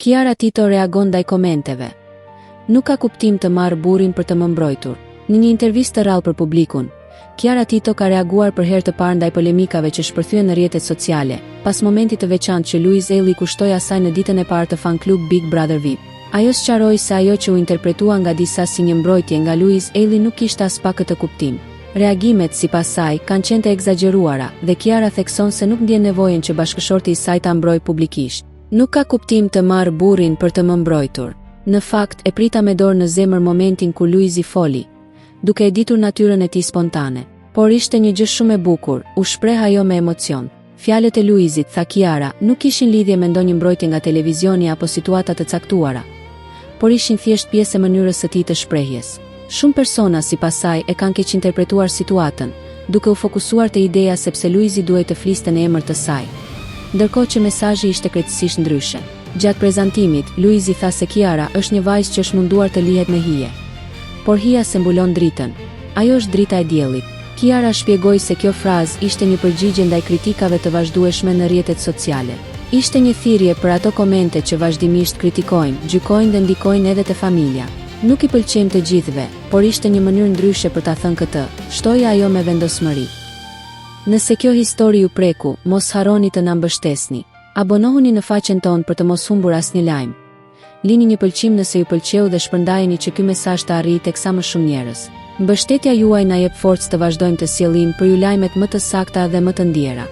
Kiara Tito reagon ndaj komenteve. Nuk ka kuptim të marrë burrin për të më mbrojtur. Në një intervistë të rrallë për Publikun, Kiara Tito ka reaguar për herë të parë ndaj polemikave që shpërthyen në rrjetet sociale, pas momentit të veçantë që Luiz Elli kushtoi asaj në ditën e parë të fan klub Big Brother VIP. Ajo sqaroi se ajo që u interpretua nga disa si një mbrojtje nga Luiz Elli nuk kishte as pak këtë kuptim. Reagimet sipas saj kanë qenë të egzageruara dhe Kiara thekson se nuk ndjen nevojën që bashkëshorti i saj ta mbrojë publikisht. Nuk ka kuptim të marrë burrin për të më mbrojtur. Në fakt e prita me dorë në zemër momentin kur Luizi foli, duke e ditur natyrën e tij spontane. Por ishte një gjë shumë e bukur, u shpreh ajo me emocion. Fjalët e Luizit, tha Kiara, nuk kishin lidhje me ndonjë mbrojtje nga televizioni apo situata të caktuara, por ishin thjesht pjesë e mënyrës së tij të shprehjes. Shumë persona sipas saj e kanë keq interpretuar situatën, duke u fokusuar te ideja sepse Luizi duhej të fliste në emër të saj, ndërkohë që mesazhi ishte krejtësisht ndryshe. Gjatë prezantimit, Luizi tha se Kiara është një vajzë që është munduar të lihet me hije. Por hija se mbulon dritën. Ajo është drita e diellit. Kiara shpjegoi se kjo frazë ishte një përgjigje ndaj kritikave të vazhdueshme në rrjetet sociale. Ishte një thirrje për ato komente që vazhdimisht kritikojnë, gjykojnë dhe ndikojnë edhe te familja. Nuk i pëlqejmë të gjithëve, por ishte një mënyrë ndryshe për ta thënë këtë, shtoi ajo me vendosmëri. Nëse kjo histori ju preku, mos harroni të na mbështesni. Abonohuni në faqen tonë për të mos humbur asnjë lajm. Lini një pëlqim nëse ju pëlqeu dhe shpërndajeni që ky mesazh të arrijë tek sa më shumë njerëz. Mbështetja juaj na jep forcë të vazhdojmë të sjellim për ju lajmet më të sakta dhe më të ndjera.